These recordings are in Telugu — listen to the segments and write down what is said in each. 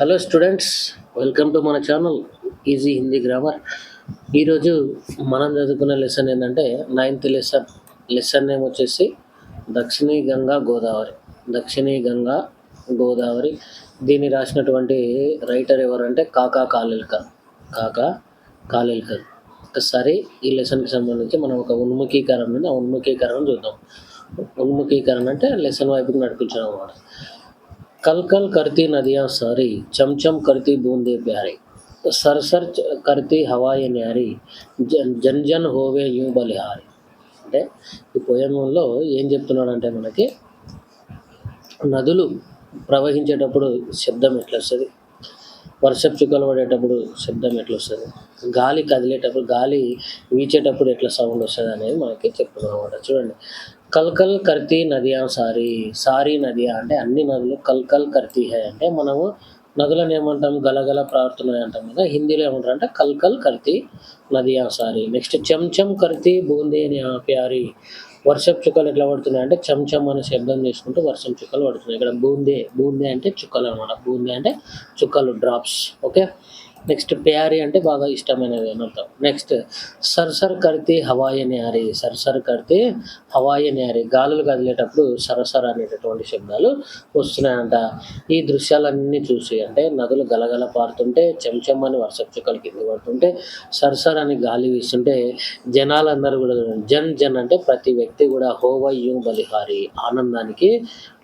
హలో స్టూడెంట్స్, వెల్కమ్ టు మన ఛానల్ ఈజీ హిందీ గ్రామర్. ఈరోజు మనం చదువుకునే లెసన్ ఏంటంటే నైన్త్ లెసన్ నేమ్ వచ్చేసి దక్షిణీ గంగా గోదావరి. దక్షిణీ గంగా గోదావరి దీన్ని రాసినటువంటి రైటర్ ఎవరంటే కాకా కాలేల్కర్. కాకా కాలేల్కర్. ఒకసారి ఈ లెసన్కి సంబంధించి మనం ఒక ఉన్ముఖీకరణ ఉంది, ఆ ఉన్ముఖీకరణ చూద్దాం. ఉన్ముఖీకరణ అంటే లెసన్ వైపుకి నడిపించడం అన్నమాట. कल कल करती नदियाँ सारी, चम चम करती बूंदे प्यारी, सर सर करती हवाएं न्यारी, జన్ జన్ హోవే యూं బలిహారి. అంటే ఈ పోయంలో ఏం చెప్తున్నాడంటే మనకి నదులు ప్రవహించేటప్పుడు శబ్దం ఎట్లా వస్తుంది, వర్షపు చుక్కలు పడేటప్పుడు శబ్దం ఎట్లా వస్తుంది, గాలి కదిలేటప్పుడు గాలి వీచేటప్పుడు ఎట్లా సౌండ్ వస్తుంది అనేది మనకి చెప్తున్నాం అన్నమాట. చూడండి, Kalkal కర్తీ Nadia sorry. Sorry Nadia అంటే అన్ని నదులు, కల్కల్ కర్తీ హై అంటే మనము నదులను ఏమంటాం, గలగల పారుతున్నాయి అంటాం కదా. హిందీలో ఏమంటారు అంటే కల్కల్ కర్తీ నదియా సారీ. నెక్స్ట్ చెంచం కర్తీ బూందే ప్యారీ. వర్షపు చుక్కలు ఎట్లా పడుతున్నాయి అంటే చెంచం అనే శబ్దం చేసుకుంటూ వర్షం చుక్కలు పడుతున్నాయి. ఇక్కడ బూందే, బూందే అంటే చుక్కలు అనమాట. బూందే అంటే చుక్కలు, డ్రాప్స్. ఓకే. నెక్స్ట్ ప్యారీ అంటే బాగా ఇష్టమైనది అని అర్థం. నెక్స్ట్ సర్సర్ కడితే హవాయి న్యారి. సర్సర్ కడితే హవాయి న్యారి, గాలులు కదిలేటప్పుడు సరసర అనేటటువంటి శబ్దాలు వస్తున్నాయంట. ఈ దృశ్యాలన్నీ చూసి అంటే నదులు గలగల పారుతుంటే, చెంచెమ్మని వర్షపు చుక్కలు కింద పడుతుంటే, సర్సర్ అని గాలి వీస్తుంటే జనాలందరూ కూడా జన్ జన్ అంటే ప్రతి వ్యక్తి కూడా హోవయ్యూ బలిహారి ఆనందానికి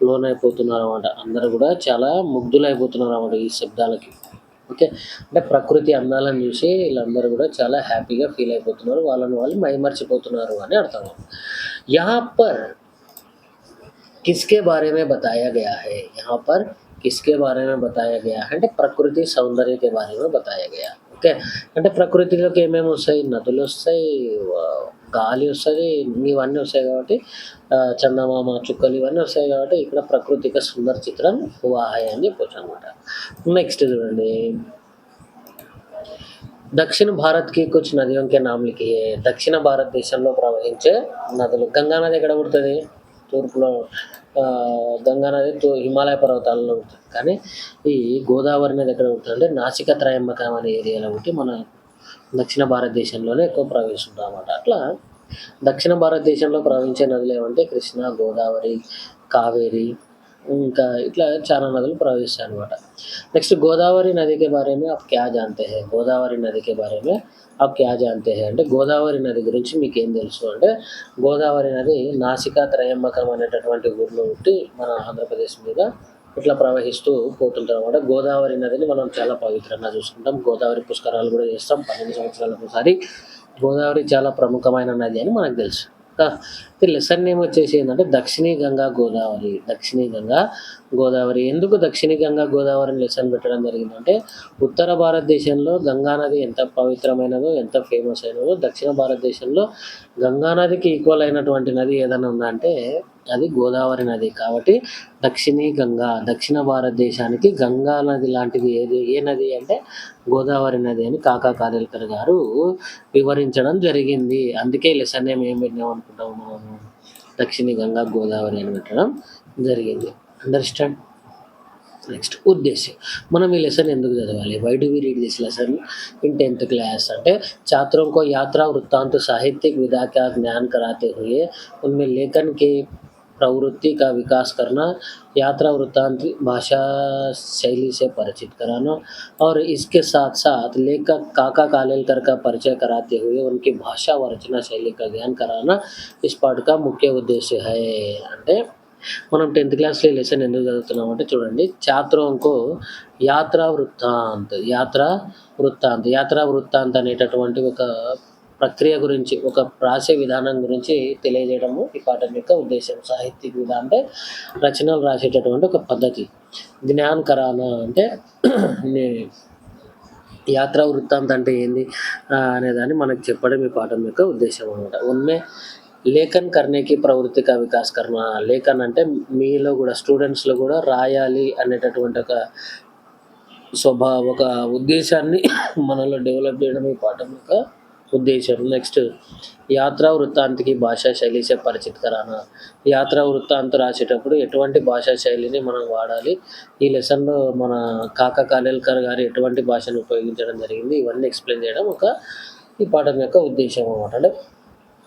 లోనైపోతున్నారు అన్నమాట. అందరూ కూడా చాలా ముగ్ధులైపోతున్నారు అన్నమాట ఈ శబ్దాలకి. ఓకే. అంటే ప్రకృతి అందాలను చూసి వీళ్ళందరూ కూడా చాలా హ్యాపీగా ఫీల్ అయిపోతున్నారు, వాళ్ళని వాళ్ళు మైమర్చిపోతున్నారు అని అర్థం. यहाँ पर किसके बारे में बताया गया है, यहाँ पर किसके बारे में बताया गया है అంటే ప్రకృతి సౌందర్య के बारे में बताया गया. ఓకే. అంటే ప్రకృతిలోకి ఏమేమి వస్తాయి, నదులు వస్తాయి, గాలి వస్తుంది, ఇవన్నీ వస్తాయి కాబట్టి చందమామ, చుక్కలు ఇవన్నీ వస్తాయి కాబట్టి ఇక్కడ ప్రకృతిక సుందర చిత్రం హువా హై అని చెప్పొచ్చు అనమాట. నెక్స్ట్ చూడండి, దక్షిణ భారత్కి కుచ్ నదియోं के नाम लिखिए. దక్షిణ భారతదేశంలో ప్రవహించే నదులు. గంగా నది ఎక్కడ పుడుతుంది, తూర్పులో. గంగా నది హిమాలయ పర్వతాలలో ఉంటుంది. కానీ ఈ గోదావరి నది ఎక్కడ పుడుతుంది అంటే నాసిక త్రయంబకం అనే ఏరియాలో పుట్టి మన దక్షిణ భారతదేశంలోనే ఎక్కువ ప్రవహిస్తుంటాం అన్నమాట. అట్లా దక్షిణ భారతదేశంలో ప్రవహించే నదులు ఏమంటే కృష్ణ, గోదావరి, కావేరి, ఇంకా ఇట్లా చాలా నదులు ప్రవహిస్తాయి అనమాట. నెక్స్ట్ గోదావరి నదికి బారే మే ఆప్ క్యా జాంతే హై. గోదావరి నదికి బారే మే ఆప్ క్యా జాంతే హై అంటే గోదావరి నది గురించి మీకు ఏం తెలుసు అంటే గోదావరి నది నాసికా త్రయంబకం అనేటటువంటి ఊర్లో పుట్టి మన ఆంధ్రప్రదేశ్ మీద ఇట్లా ప్రవహిస్తూ పోతుంటాం అనమాట. గోదావరి నదిని మనం చాలా పవిత్రంగా చూసుకుంటాం. గోదావరి పుష్కరాలు కూడా చేస్తాం 12 సంవత్సరాలకు ఒకసారి. గోదావరి చాలా ప్రముఖమైన నది అని మనకు తెలుసు. లెసన్ నేమ్ వచ్చేసి ఏంటంటే దక్షిణీ గంగా గోదావరి. దక్షిణీ గంగా గోదావరి. ఎందుకు దక్షిణీ గంగా గోదావరిని లెసన్ పెట్టడం జరిగిందంటే ఉత్తర భారతదేశంలో గంగా నది ఎంత పవిత్రమైనదో, ఎంత ఫేమస్ అయినదో, దక్షిణ భారతదేశంలో గంగా నదికి ఈక్వల్ అయినటువంటి నది ఏదైనా ఉందంటే అది గోదావరి నది. కాబట్టి దక్షిణీ గంగా, దక్షిణ భారతదేశానికి గంగా నది లాంటిది ఏ నది అంటే గోదావరి నది అని కాకా కాలేల్కర్ గారు వివరించడం జరిగింది. అందుకే లెసన్ నేమ్ ఏం పెట్టినాం అనుకుంటాము మనము, దక్షిణీ గంగా గోదావరి అని పెట్టడం జరిగింది. అండర్స్టాండ్. నెక్స్ట్ ఉద్దేశ్యం. మనం ఈ లెసన్ ఎందుకు చదవాలి, why do we read this lesson in 10th class అంటే छात्रों को यात्रा वृत्तांत साहित्यिक विधा का ज्ञान कराते हुए उनमें लेखन के प्रवृत्ति का विकास करना, यात्रा वृत्तांत भाषा शैली से परिचित कराना और इसके साथ साथ लेखक काका कालेलकर का परिचय कराते हुए उनकी भाषा व रचना शैली का ज्ञान कराना इस पाठ का मुख्य उद्देश्य है. అంటే మనం 10th క్లాస్లో ఈ లెసన్ ఎందుకు చదువుతున్నామంటే చూడండి, ఛాత్రోంకో యాత్రా వృత్తాంత్, యాత్రా వృత్తాంత్ అనేటటువంటి ఒక ప్రక్రియ గురించి, ఒక రాసే విధానం గురించి తెలియజేయడము ఈ పాఠం యొక్క ఉద్దేశం. సాహిత్యక విధానం అంటే రచనలు రాసేటటువంటి ఒక పద్ధతి. జ్ఞాన్ కరానా అంటే యాత్రా వృత్తాంత్ అంటే ఏంది అనేదాన్ని మనకు చెప్పడం ఈ పాఠం యొక్క ఉద్దేశం అనమాట. ఉన్మే లేఖన్ కర్నేకి ప్రవృత్తి కా వికాస్ కర్మ. లేఖన్ అంటే మీలో కూడా, స్టూడెంట్స్లో కూడా రాయాలి అనేటటువంటి ఒక ఉద్దేశాన్ని మనలో డెవలప్ చేయడం ఈ పాఠం యొక్క उद्देश्य। नेक्स्ट యాత్రా వృత్తాంత్కి భాషా శైలి సే పరిచిత్ కరానా. యాత్రా వృత్తాంతం రాసేటప్పుడు ఎటువంటి భాషా శైలిని మనం వాడాలి, ఈ లెసన్లో మన కాకా కాలేల్కర్ గారు ఎటువంటి భాషను ఉపయోగించడం జరిగింది, ఇవన్నీ ఎక్స్ప్లెయిన్ చేయడం ఈ పాఠం యొక్క ఉద్దేశం అన్నమాట. అంటే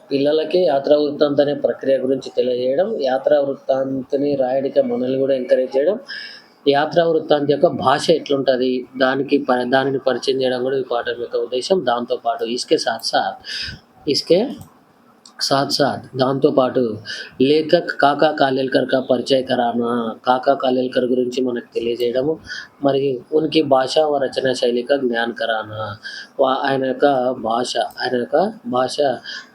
పిల్లలకి యాత్రా వృత్తాంతం అనే ప్రక్రియ గురించి తెలియజేయడం, యాత్రా వృత్తాంతని రాయడానికి మనల్ని కూడా ఎంకరేజ్ చేయడం, యాత్రా వృత్తాంతం యొక్క భాష ఎట్లుంటుంది దానిని పరిచయం చేయడం కూడా ఈ పాఠం యొక్క ఉద్దేశం. దాంతోపాటు ఇస్కే साथ साथ దాంతో పాటు లేఖక్ కాకా కాలేల్కర్ కా పరిచయ కరానా, కాకా కాలేల్కర్ గురించి మనకు తెలియజేయడము, మరియు ఉనికి భాష వ రచన శైలి కా జ్ఞాన్ కరానా, ఆయన యొక్క భాష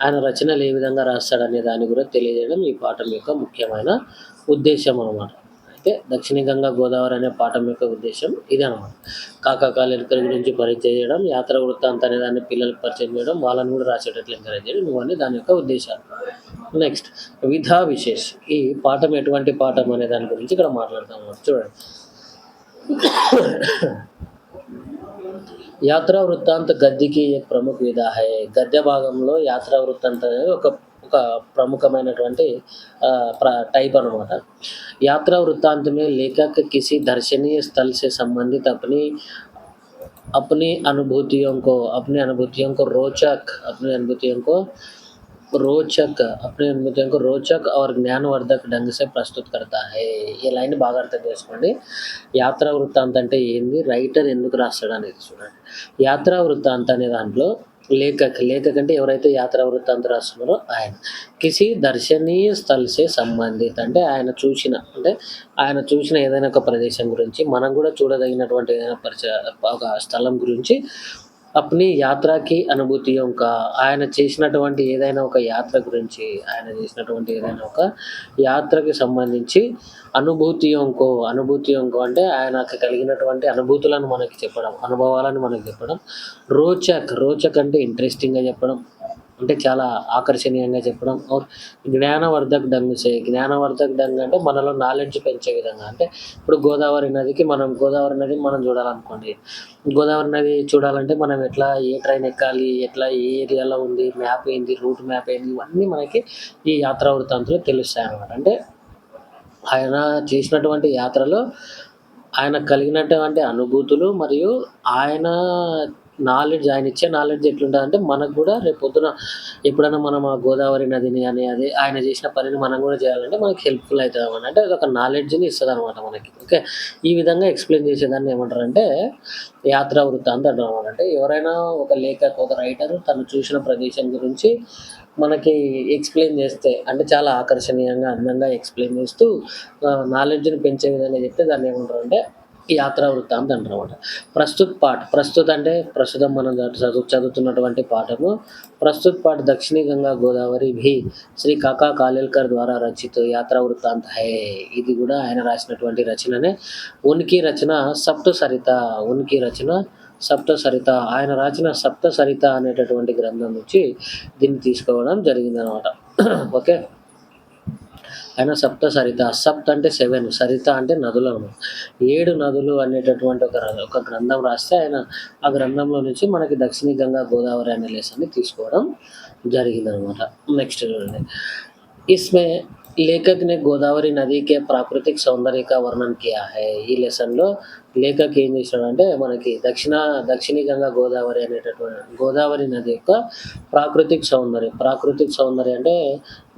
ఆయన రచనలు ఏ విధంగా రాస్తాడనే దాన్ని కూడా తెలియజేయడం ఈ పాఠం యొక్క ముఖ్యమైన ఉద్దేశం అన్నమాట. అయితే దక్షిణ గంగా గోదావరి అనే పాఠం యొక్క ఉద్దేశం ఇదే అన్నమాట. కాకా కాలేల్కర్ గురించి పరిచయం చేయడం, యాత్ర వృత్తాంతం అనే దాన్ని పిల్లలకు పరిచయం చేయడం, వాళ్ళని కూడా రాసేటట్లు ఎంకరేజ్ చేయడం, ఇవన్నీ దాని యొక్క ఉద్దేశాలు. నెక్స్ట్ విధా విశేష్. ఈ పాఠం ఎటువంటి పాఠం అనే దాని గురించి ఇక్కడ మాట్లాడతాం చూడండి. యాత్రా వృత్తాంత గద్యకి एक प्रमुख विधा है. గద్య భాగంలో యాత్రా వృత్తాంతం అనేది ఒక ప్రముఖమైనటువంటి टाइप అనమాట. यात्रा वृत्तांत में लेखक किसी दर्शनीय स्थल से संबंधित अपनी अनुभूतियों को रोचक और ज्ञानवर्धक ढंग से प्रस्तुत करता है. ఈ లైన్ బాగా అర్థం చేసుకోండి. యాత్రా వృత్తాంతం అంటే ఏంది, రైటర్ ఎందుకు రాస్తాడు అనేది చూడండి. యాత్రా వృత్తాంతం అనే దాంట్లో లేఖక్ అంటే ఎవరైతే యాత్రా వృత్తాంతం రాస్తున్నారో ఆయన కిసి దర్శనీయ స్థల్ సే సంబంధిత్ అంటే ఆయన చూసిన ఏదైనా ఒక ప్రదేశం గురించి, మనం కూడా చూడదగినటువంటి ఏదైనా ఒక స్థలం గురించి అప్ని యాత్రకి అనుభూతియోं का ఆయన చేసినటువంటి ఏదైనా ఒక యాత్ర గురించి, ఆయన చేసినటువంటి ఏదైనా ఒక యాత్రకి సంబంధించి అనుభూతియోं को అంటే ఆయనకు కలిగినటువంటి అనుభూతులను మనకి చెప్పడం, అనుభవాలను మనకి చెప్పడం. రోచక్ అంటే ఇంట్రెస్టింగ్గా చెప్పడం, అంటే చాలా ఆకర్షణీయంగా చెప్పడం. और జ్ఞానవర్ధక్ ढंग అంటే మనలో నాలెడ్జ్ పెంచే విధంగా. అంటే ఇప్పుడు గోదావరి నది మనం చూడాలనుకోండి, గోదావరి నది చూడాలంటే మనం ఎట్లా, ఏ ట్రైన్ ఎక్కాలి, ఎట్లా ఏ ఏరియాలో ఉంది, మ్యాప్ ఏంది, రూట్ మ్యాప్ ఏంది, ఇవన్నీ మనకి ఈ యాత్రా వృత్తాంతంలో తెలుస్తాయి అన్నమాట. అంటే ఆయన చేసినటువంటి యాత్రలో ఆయన కలిగినటువంటి అనుభూతులు మరియు ఆయన ఇచ్చే నాలెడ్జ్ ఎట్లుంటుందంటే మనకు కూడా రేపు పొద్దున ఎప్పుడైనా మనం ఆ గోదావరి నదిని అదే ఆయన చేసిన పనిని మనం కూడా చేయాలంటే మనకి హెల్ప్ఫుల్ అవుతుంది అన్నమాట. అంటే అదొక నాలెడ్జ్ని ఇస్తుంది అనమాట మనకి. ఓకే, ఈ విధంగా ఎక్స్ప్లెయిన్ చేసేదాన్ని ఏమంటారంటే యాత్రా వృత్తాంతం అంటారు అనమాట. అంటే ఎవరైనా ఒక లేఖక్, ఒక రైటర్ తను చూసిన ప్రదేశం గురించి మనకి ఎక్స్ప్లెయిన్ చేస్తే, అంటే చాలా ఆకర్షణీయంగా, అందంగా ఎక్స్ప్లెయిన్ చేస్తూ నాలెడ్జ్ని పెంచే విధంగా చెప్తే దాన్ని ఏమంటారంటే యాత్రా వృత్తాంతం అంటారన్నమాట. ప్రస్తుత అంటే ప్రస్తుతం మనం చదువుతున్నటువంటి పాఠము. ప్రస్తుత పాఠ దక్షిణీ గంగా గోదావరి भी శ్రీ కాకా కాలేల్కర్ ద్వారా రచిత యాత్రా వృత్తాంత హై. ఇది కూడా ఆయన రాసినటువంటి రచననే. ఉనికి రచన సప్తసరిత ఆయన రాసిన సప్తసరిత అనేటటువంటి గ్రంథం నుంచి దీన్ని తీసుకోవడం జరిగిందనమాట. ఓకే, ఆయన సప్తసరిత, అంటే 7, సరిత అంటే నదులు అన్నమాట. 7 నదులు అనేటటువంటి ఒక గ్రంథం రాస్తే ఆయన ఆ గ్రంథంలో నుంచి మనకి దక్షిణీ గంగా గోదావరి అనే లెసన్ని తీసుకోవడం జరిగిందనమాట. నెక్స్ట్ చూడండి. ఇస్మే లేఖక్ నే గోదావరి నది కే ప్రాకృతిక సౌందర్య కా వర్ణన్ కియా హై. ఈ లెసన్లో లేఖక్ ఏం చేశాడంటే మనకి దక్షిణీ గంగా గోదావరి నది యొక్క ప్రాకృతిక సౌందర్యం అంటే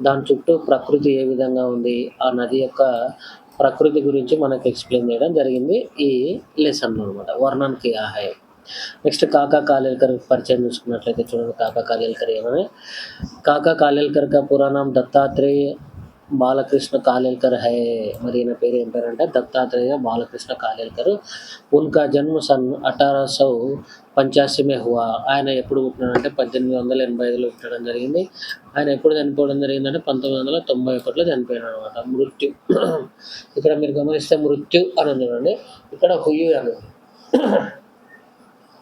దాని చుట్టూ ప్రకృతి ఏ విధంగా ఉంది, ఆ నది యొక్క ప్రకృతి గురించి మనకు ఎక్స్ప్లెయిన్ చేయడం జరిగింది ఈ లెసన్లో అనమాట. వర్ణన్ కియా హై. నెక్స్ట్ కాకా కాలేల్కర్ పరిచయం చూసుకున్నట్లయితే చూడండి. కాకా కాలేల్కర్ కా పూరా నామ్ దత్తాత్రేయ బాలకృష్ణ కాలేల్కర్ హై. మరి ఈయన పేరు ఏం పేరు అంటే దత్తాత్రేయ బాలకృష్ణ కాలేల్కర్. ఉన్కా జన్మ సన్ 1885 में हुआ. ఆయన ఎప్పుడు పుట్టినాడంటే 1885లో పుట్టడం జరిగింది. ఆయన ఎప్పుడు చనిపోవడం జరిగిందంటే 1991లో చనిపోయినాడు అనమాట. మృత్యు ఇక్కడ మీరు గమనిస్తే మృత్యు అని చూడండి, ఇక్కడ హుయు అని.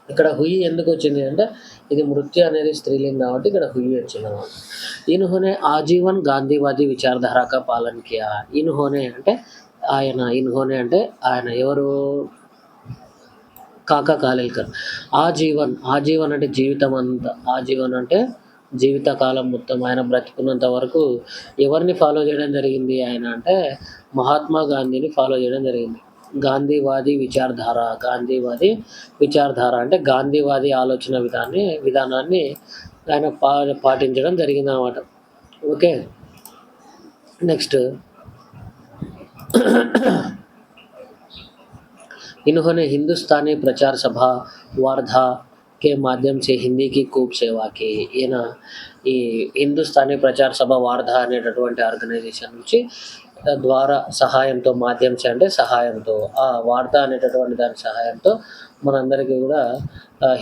ఇక్కడ హుయి ఎందుకు వచ్చింది అంటే ఇది మృత్యు అనేది స్త్రీలింగం కాబట్టి ఇక్కడ హుయి వచ్చింది అనమాట. ఇన్హోనే ఆజీవన్ గాంధీవాదీ విచారధార కా పాలన కియా. ఇన్హోనే అంటే ఆయన ఎవరు, కాకా కాలేల్కర్. ఆజీవన్ అంటే జీవితం అంతా. ఆజీవన్ అంటే జీవితకాలం మొత్తం ఆయన బ్రతికున్నంత వరకు ఎవరిని ఫాలో చేయడం జరిగింది ఆయన అంటే మహాత్మా గాంధీని ఫాలో చేయడం జరిగింది. గాంధీవాది విచారధార అంటే గాంధీవాది ఆలోచన విధానాన్ని ఆయన పాటించడం జరిగిందనమాట. ఓకే. నెక్స్ట్ इन्होंने हिंदुस्तानी प्रचार सभा वार्धा के माध्यम से हिंदी की खूब सेवा की. ఈయన ఈ హిందుస్థానీ ప్రచార సభ వార్ధా అనేటటువంటి ఆర్గనైజేషన్ నుంచి ద్వారా సహాయంతో, మాధ్యమించి అంటే సహాయంతో, ఆ వార్ధా అనేటటువంటి దాని సహాయంతో మనందరికీ కూడా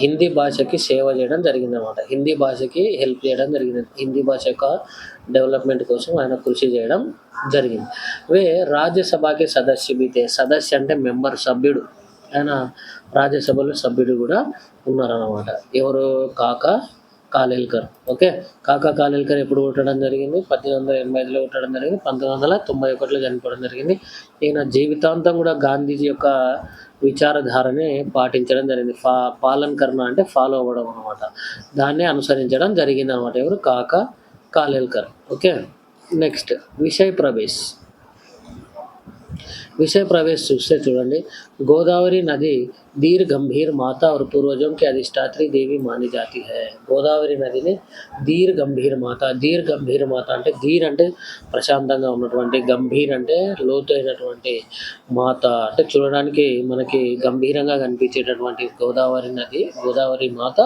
హిందీ భాషకి సేవ చేయడం జరిగిందనమాట. హిందీ భాషకి హెల్ప్ చేయడం జరిగింది. హిందీ భాష యొక్క డెవలప్మెంట్ కోసం ఆయన కృషి చేయడం జరిగింది. వే రాజ్యసభకి సదస్య బీతే. సదస్య అంటే మెంబర్, సభ్యుడు. ఆయన రాజ్యసభలో సభ్యుడు కూడా ఉన్నారన్నమాట. ఎవరు? కాకా కాలేల్కర్. ఓకే. కాకా కాలేల్కర్ ఎప్పుడు పుట్టడం జరిగింది? 1885లో పుట్టడం జరిగింది. 1991లో చనిపోవడం జరిగింది. ఈయన జీవితాంతం కూడా గాంధీజీ యొక్క విచారధారని పాటించడం జరిగింది. పాలన్ కర్ణ అంటే ఫాలో అవ్వడం అనమాట. దాన్ని అనుసరించడం జరిగింది అనమాట. ఎవరు? కాకా కాలేల్కర్. ఓకే. నెక్స్ట్ विषय प्रवेश చూస్తే చూడండి. గోదావరి నది धीर गंभीर माता और पूर्वजों की अधिष्ठात्री देवी मानी जाती है. గోదావరి నదిని ధీర్ గంభీర్ మాత అంటే ధీర్ అంటే ప్రశాంతంగా ఉన్నటువంటి, గంభీర్ అంటే లోతైనటువంటి, మాత అంటే చూడడానికి మనకి గంభీరంగా కనిపించేటటువంటి గోదావరి మాత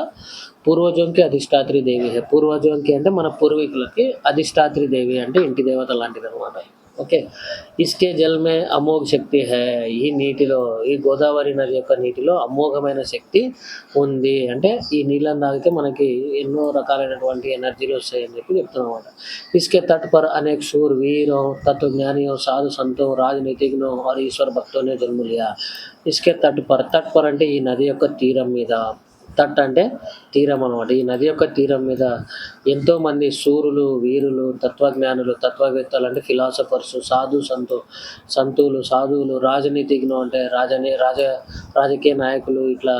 పూర్వజంకి అధిష్టాత్రి దేవి హే. పూర్వజంకి అంటే మన పూర్వీకులకి, అధిష్టాత్రి దేవి అంటే ఇంటి దేవత లాంటిది అనమాట. ఓకే. ఇస్కే జల్ మే అమోఘ శక్తి హై. ఈ గోదావరి నది యొక్క నీటిలో అమోఘమైన శక్తి ఉంది. అంటే ఈ నీళ్ళని తాగితే మనకి ఎన్నో రకాలైనటువంటి ఎనర్జీలు వస్తాయని చెప్పి చెప్తున్నమాట. ఇస్కే తట్ పర్ అనేక शूर वीरों, तत्वज्ञानियों, साधु संतों, राजनीतिज्ञों और ईश्वर भक्तों ने जन्म लिया. ఇస్కే తట్ పర్ అంటే ఈ నది యొక్క తీరం మీద. తట్ అంటే తీరం అనమాట. ఈ నది యొక్క తీరం మీద ఎంతోమంది శూరులు, వీరులు, తత్వజ్ఞానులు, తత్వవేత్తలు అంటే ఫిలాసఫర్స్, సాధువులు, రాజనీతిజ్ఞులు అంటే రాజకీయ నాయకులు, ఇట్లా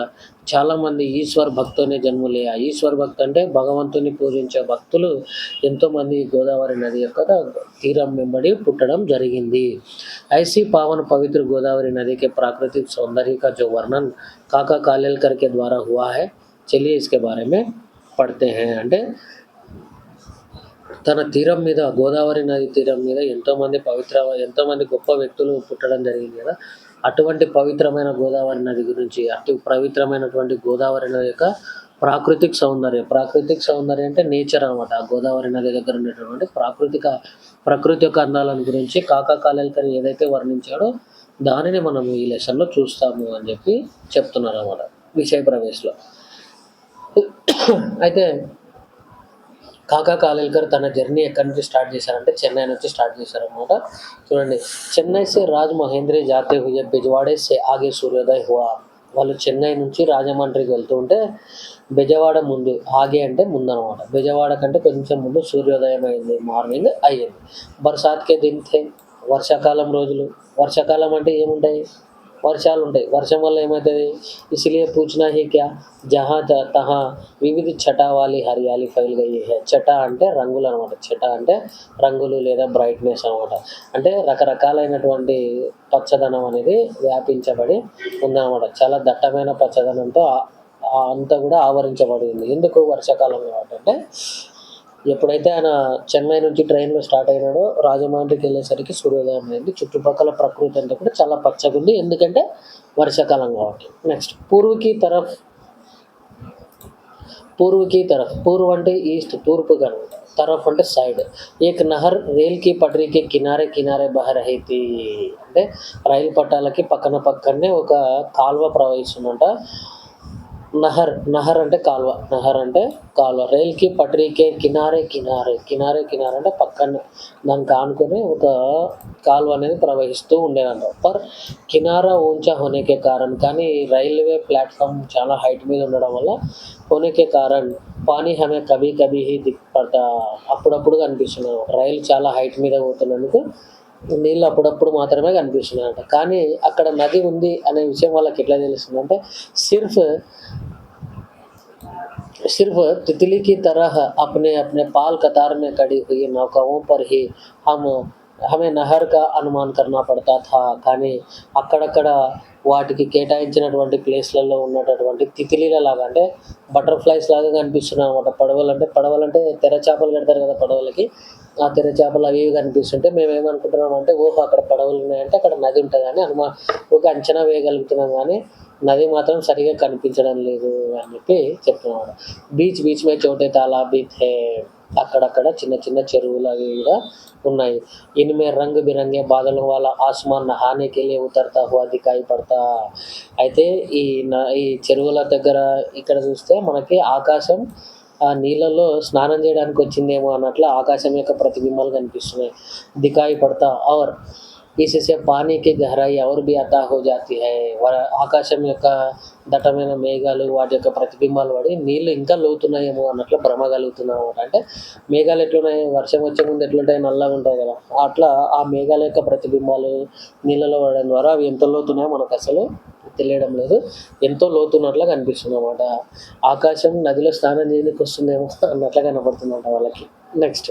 చాలామంది ఈశ్వర్ భక్తునే జన్మలే. ఈశ్వర్ భక్తు అంటే భగవంతుని పూజించే భక్తులు ఎంతోమంది గోదావరి నది యొక్క తీరం వెంబడి పుట్టడం జరిగింది. ఐసీ పావన పవిత్ర గోదావరి నది के प्राकृतिक सौंदर्य का जो वर्णन काका कालेलकर के द्वारा हुआ है, चलिए इसके बारे में पढ़ते हैं. అంటే తన తీరం మీద, గోదావరి నది తీరం మీద ఎంతోమంది గొప్ప వ్యక్తులు పుట్టడం జరిగింది కదా. అటువంటి పవిత్రమైన గోదావరి నది గురించి, పవిత్రమైనటువంటి గోదావరి నది యొక్క ప్రాకృతిక సౌందర్యం అంటే నేచర్ అనమాట. ఆ గోదావరి నది దగ్గర ఉండేటటువంటి ప్రకృతి యొక్క అందాలను గురించి కాకా కాలేల్కర్ ఏదైతే వర్ణించాడో దానిని మనం ఈ లెసన్లో చూస్తాము అని చెప్పి చెప్తున్నారు అన్నమాట విషయ ప్రవేశంలో. అయితే కాకా కాలేల్కర్ తన జర్నీ ఎక్కడి నుంచి స్టార్ట్ చేశారంటే చెన్నై నుంచి స్టార్ట్ చేశారనమాట. చూడండి. చెన్నై సే రాజ్ మహేంద్రి జాతే హుయే బిజవాడే సే ఆగే సూర్యోదయ్ హువా. వాళ్ళు చెన్నై నుంచి రాజమండ్రికి వెళ్తూ ఉంటే బెజవాడ ముందు, ఆగే అంటే ముందు అనమాట, బెజవాడ కంటే కొంచెం ముందు సూర్యోదయం అయింది, మార్నింగ్ అయ్యింది. బర్సాత్కే దిన్ థే. వర్షాకాలం రోజులు. వర్షాకాలం అంటే ఏముంటాయి? వర్షాలు ఉంటాయి. వర్షం వల్ల ఏమవుతుంది? ఇసిలియే పూछना ही क्या, జహా తహా వివిధ ఛటా వాली హరియాలి ఫైల్ గయి హై. ఛటా అంటే రంగులు అనమాట. ఛటా అంటే రంగులు లేదా బ్రైట్నెస్ అనమాట. అంటే రకరకాలైనటువంటి పచ్చదనం అనేది వ్యాపించబడి ఉందన్నమాట. చాలా దట్టమైన పచ్చదనంతో అంతా కూడా ఆవరించబడి ఉంది. ఎందుకు? వర్షాకాలం కాబట్టి. అంటే ఎప్పుడైతే ఆయన చెన్నై నుంచి ట్రైన్లో స్టార్ట్ అయినాడో రాజమండ్రికి వెళ్ళేసరికి సూర్యోదయం అయింది. చుట్టుపక్కల ప్రకృతి అంతా కూడా చాలా పచ్చగా ఉంది. ఎందుకంటే వర్షాకాలం కాబట్టి. నెక్స్ట్ పూర్వ అంటే ఈస్ట్, తూర్పు కనుక. तरफ అంటే సైడ్. ఏక్ నహర్ రైల్ కి పటరీకి కినారే బహ రహీ థీ. అంటే రైలు పట్టాలకి పక్కనే ఒక కాలువ ప్రవహిస్తుందంట. నహర్ అంటే కాలువ. రైల్కి పటరీకే కినారే అంటే పక్కన దానికి ఆనుకొని ఒక కాలువ అనేది ప్రవహిస్తూ ఉండేదంట. పర్ కినారా ఊంచా హోనేకే కారణ్, కానీ రైల్వే ప్లాట్ఫామ్ చాలా హైట్ మీద ఉండడం వల్ల హోనేకే కారణ్ పానీ హమే కభీ హీ దిక్ పడతా, అప్పుడప్పుడు కనిపిస్తున్నాం. రైలు చాలా హైట్ మీద పోతున్నందుకు నీళ్ళు అప్పుడప్పుడు మాత్రమే కనిపిస్తున్నాయంట. కానీ అక్కడ నది ఉంది అనే విషయం వాళ్ళకి ఎట్లా తెలుస్తుందంటే సిర్ఫ్ सिर्फ तितली की तरह अपने अपने पाल कतार में खड़ी हुई नौकाओं पर ही हम हमें నహర్ కా అనుమాన్ కర్నా పడతా థా. కానీ అక్కడక్కడ వాటికి కేటాయించినటువంటి ప్లేస్లలో ఉన్నటువంటి తితిలీల లాగా అంటే బటర్ఫ్లైస్ లాగా కనిపిస్తున్నాయి అనమాట. పడవలంటే తెర చేపలు కడతారు కదా పడవలకి, ఆ తెర చేపలు అవి ఇవి కనిపిస్తుంటే మేము ఏమనుకుంటున్నాం అంటే ఓహో అక్కడ పడవలు ఉన్నాయంటే అక్కడ నది ఉంటుంది అని ఒక అంచనా వేయగలుగుతున్నాం. కానీ నది మాత్రం సరిగా కనిపించడం లేదు అని చెప్పి చెప్తున్నాడు. బీచ్ మే చోటే తాలాబ్ భీ థే. అక్కడక్కడ చిన్న చిన్న చెరువులు అవి కూడా ఉన్నాయి. ఇన్మే రంగ్ బిరంగే బాదలం వాళ్ళ ఆస్మాన్ నహానే కే లియే ఉతర్తా హువా దిఖాయి పడతా. అయితే ఈ చెరువుల దగ్గర ఇక్కడ చూస్తే మనకి ఆకాశం ఆ నీళ్ళలో స్నానం చేయడానికి వచ్చిందేమో అన్నట్లు ఆకాశం యొక్క ప్రతిబింబాలు కనిపిస్తున్నాయి. దిఖాయి పడతా ఔర్ इससे पानी की गहराई और भी अता हो जाती है. ఆకాశం యొక్క దట్టమైన మేఘాలు వాటి యొక్క ప్రతిబింబాలు పడి నీళ్ళు ఇంకా లోతున్నాయేమో అన్నట్లు భ్రమ కలుగుతున్నాం అనమాట. అంటే మేఘాలు ఎట్లున్నాయి, వర్షం వచ్చే ముందు ఎట్లుంటాయి, నల్లగా ఉంటాయి కదా, అట్లా ఆ మేఘాల యొక్క ప్రతిబింబాలు నీళ్ళలో పడడం ద్వారా అవి ఎంత లోతున్నాయో మనకు అసలు తెలియడం లేదు. ఎంతో లోతున్నట్లుగా కనిపిస్తుంది అనమాట. ఆకాశం నదిలో స్నానం చేయడానికి వస్తుందేమో అన్నట్లుగా కనపడుతుందంట వాళ్ళకి. నెక్స్ట్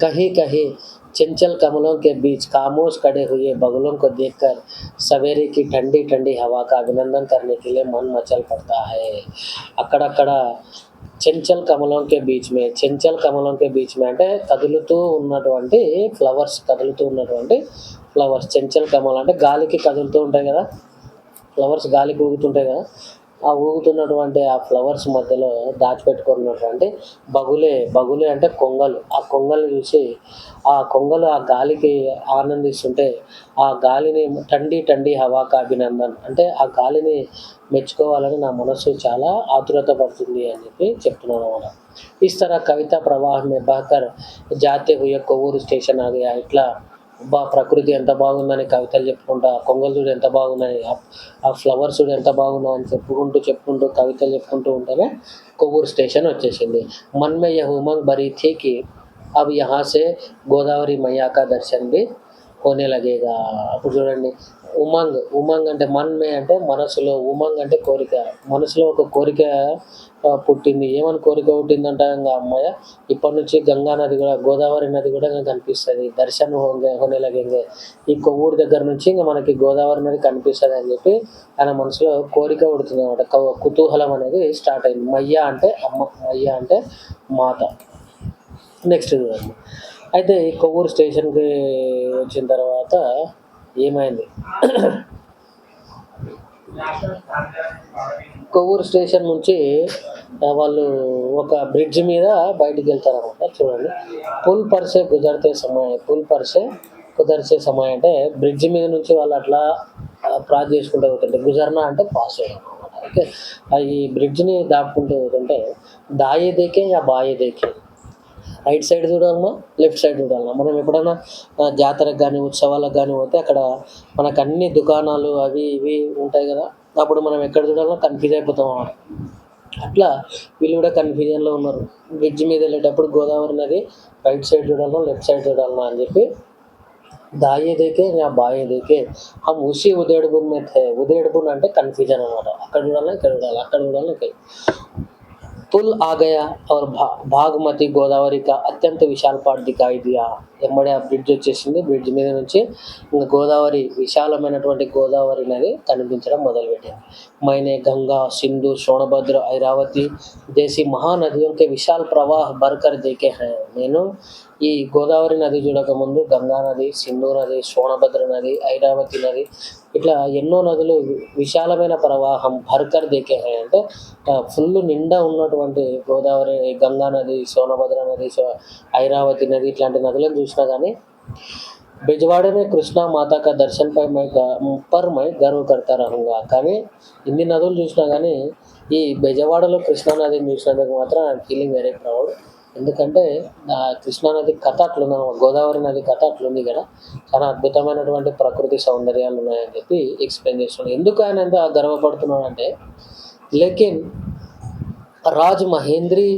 कहीं कहीं चंचल कमलों के बीच खामोश खड़े हुए बगुलों को देखकर सवेरे की ठंडी ठंडी हवा का अभिनंदन करने के लिए मन मचल पड़ता है. అక్కడక్కడ చెంచల్ కమలంకే బీచ్ మే అంటే కదులుతూ ఉన్నటువంటి ఫ్లవర్స్. చెంచల్ కమలం అంటే గాలికి కదులుతూ ఉంటాయి కదా ఫ్లవర్స్, గాలికి ఊగుతుంటాయి కదా, ఆ ఊగుతున్నటువంటి ఆ ఫ్లవర్స్ మధ్యలో దాచిపెట్టుకున్నటువంటి బగులే అంటే కొంగలు. ఆ కొంగలు చూసి ఆ కొంగలు ఆ గాలికి ఆనందిస్తుంటే ఆ గాలిని టండీ హవాకా అభినందన్ అంటే ఆ గాలిని మెచ్చుకోవాలని నా మనసు చాలా ఆతురత పడుతుంది అని చెప్పి చెప్తున్నాను అన్నమాట. ఇస్ తరహ కవితా ప్రవాహం మే బహకర్ జాతే హుయే కొవ్వూరు స్టేషన్ ఆ గయా. ఇట్లా ప్రకృతి ఎంత బాగుందని కవితలు చెప్పుకుంటా, కొంగలు చూడు ఎంత బాగున్నాయి, ఆ ఫ్లవర్స్ చూడు ఎంత బాగున్నాయని చెప్పుకుంటూ కవితలు చెప్పుకుంటూ ఉంటేనే కొవ్వూరు స్టేషన్ వచ్చేసింది. మన్ మే యహ్ ఉమంగ్ భరీ థీ కి अब यहाँ से గోదావరి मैया का दर्शन भी होने लगेगा. అప్పుడు చూడండి, ఉమంగ్ అంటే మన్మే అంటే మనసులో, ఉమంగ్ అంటే కోరిక. మనసులో ఒక కోరిక పుట్టింది. ఏమని కోరిక పుట్టిందంట, ఇంకా అమ్మాయి ఇప్పటి నుంచి గోదావరి నది కూడా కనిపిస్తుంది. దర్శనం హోనే లగేంగే. ఈ కొవ్వూరు దగ్గర నుంచి ఇంకా మనకి గోదావరి నది కనిపిస్తుంది అని చెప్పి ఆయన మనసులో కోరిక పుడుతుంది అనమాట. కుతూహలం అనేది స్టార్ట్ అయింది. మయ్య అంటే అమ్మ, మయ్య అంటే మాత. నెక్స్ట్ చూడండి, అయితే ఈ కొవ్వూరు స్టేషన్కి వచ్చిన తర్వాత ఏమైంది, కొవ్వూరు స్టేషన్ నుంచి వాళ్ళు ఒక బ్రిడ్జ్ మీద బయటికి వెళ్తారనమాట. చూడండి, పుల్ పర్సే కుదర్చే సమయం అంటే బ్రిడ్జ్ మీద నుంచి వాళ్ళు అట్లా క్రాస్ చేసుకుంటూ పోతుంటే, గుజర్నా అంటే పాస్ చేయడం అనమాట. ఓకే, ఈ బ్రిడ్జ్ని దాటుకుంటూ పోతుంటే దాయే దేకే యా బాయే దేకే, రైట్ సైడ్ చూడాలన్నా లెఫ్ట్ సైడ్ చూడాలన్నా. మనం ఎప్పుడైనా జాతరకు కానీ ఉత్సవాలకు కానీ పోతే అక్కడ మనకు అన్ని దుకాణాలు అవి ఇవి ఉంటాయి కదా, అప్పుడు మనం ఎక్కడ చూడాలన్నా కన్ఫ్యూజ్ అయిపోతాం అన్నమాట. అట్లా వీళ్ళు కూడా కన్ఫ్యూజన్లో ఉన్నారు. బ్రిడ్జ్ మీద వెళ్ళేటప్పుడు గోదావరి నది రైట్ సైడ్ చూడాలన్నా లెఫ్ట్ సైడ్ చూడాలన్నా అని చెప్పి దాయే దేకే యా బాయే దేకే హమ్ ఉసి ఉదేడ్బున్ మే థే. ఉదేడ్బున్ అంటే కన్ఫ్యూజన్ అనమాట. అక్కడ చూడాలన్నా ఇక్కడ చూడాలి, అక్కడ చూడాలన్నా ఇక్కడ. पुल आ गया और భాగమతి గోదావరి का అత్యంత విశాల పాట్ దిఖాయి దియా. ఎమ్మడే ఆ బ్రిడ్జ్ వచ్చేసింది. బ్రిడ్జ్ మీద నుంచి ఇంకా గోదావరి, విశాలమైనటువంటి గోదావరి నది కనిపించడం మొదలుపెట్టింది. మైనే గంగా, సింధు, సోనభద్ర, ఐరావతి జైసి మహానదిयों के विशाल प्रवाह भरकर देखे हैं. నేను ఈ గోదావరి నది చూడకముందు గంగా నది, సింధు నది, సోనభద్ర నది, ఐరావతి నది ఇట్లా ఎన్నో నదులు విశాలమైన ప్రవాహం భర్కర్ దేకే హై అంటే ఫుల్ నిండా ఉన్నటువంటి గోదావరి, గంగా నది, సోనభద్ర నది, ఐరావతి నది ఇట్లాంటి నదులను చూసినా కానీ బిజవాడ మే కృష్ణా మాతా కా దర్శన్ పర్ మై గర్వ కర్తా రహూంగా. కానీ ఇన్ని నదులు చూసినా కానీ ఈ బెజవాడలో కృష్ణా నదిని చూసినందుకు మాత్రం ఐఎమ్ ఫీలింగ్ వెరీ ప్రౌడ్. ఎందుకంటే కృష్ణానది కథ అట్లుంది, గోదావరి నది కథ అట్లుంది కదా, చాలా అద్భుతమైనటువంటి ప్రకృతి సౌందర్యాలు ఉన్నాయని చెప్పి ఎక్స్ప్లెయిన్ చేస్తున్నాడు. ఎందుకు ఆయన ఎంత గర్వపడుతున్నాడు అంటే, లేకిన్ రాజ్ మహేంద్రీ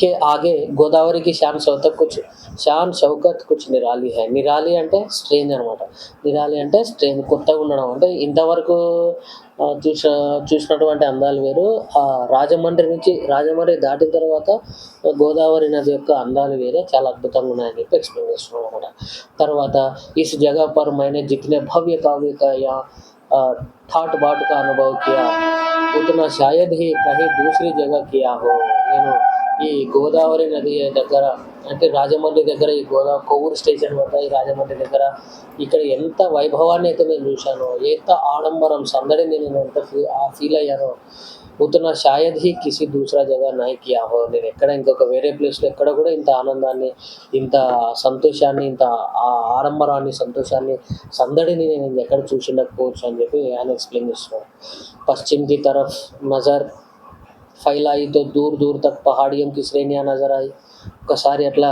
के आगे गोदावरी की शान शौकत कुछ निराली है. నిరాలి అంటే స్ట్రేంజ్ అనమాట. నిరాలి అంటే స్ట్రేంజ్, కొత్తగా ఉండడం. అంటే ఇంతవరకు చూసినటువంటి అందాలు వేరు. రాజమండ్రి దాటిన తర్వాత గోదావరి నది యొక్క అందాలు వేరే, చాలా అద్భుతంగా ఉన్నాయని చెప్పి ఎక్స్‌ప్లెయిన్ చేస్తున్నాడు అనమాట. తర్వాత इस जगह पर मैंने जितने भव्य काव्य का या ठाट बाट का अनुभव किया उतना शायद ही कहीं दूसरी जगह किया हो. నేను ఈ గోదావరి నది దగ్గర, అంటే రాజమండ్రి దగ్గర, ఈ కొవ్వూరు స్టేషన్ వద్ద, ఈ రాజమండ్రి దగ్గర ఇక్కడ ఎంత వైభవాన్ని అయితే నేను చూశానో, ఎంత ఆడంబరం, సందడిని నేను ఎంత ఫీల్ అయ్యానో, ఉతనా షాయద్ హీ కిసీ దూసరా జగహ నహీ కియా హో. నేను ఎక్కడ ఇంకొక వేరే ప్లేస్‌లో ఎక్కడ కూడా ఇంత ఆనందాన్ని, ఇంత సంతోషాన్ని, ఇంత ఆడంబరాన్ని, సంతోషాన్ని, సందడిని నేను ఎక్కడ చూసి ఉండకపోవచ్చు అని చెప్పి ఆయన ఎక్స్‌ప్లెయిన్ చేస్తున్నాడు. పశ్చిమ్ కి तरफ నజర్ ఫైలాయి తో దూర్ దూర్ తక్ పహాడియోं की श्रेणियां नजर आई. ఒకసారి అట్లా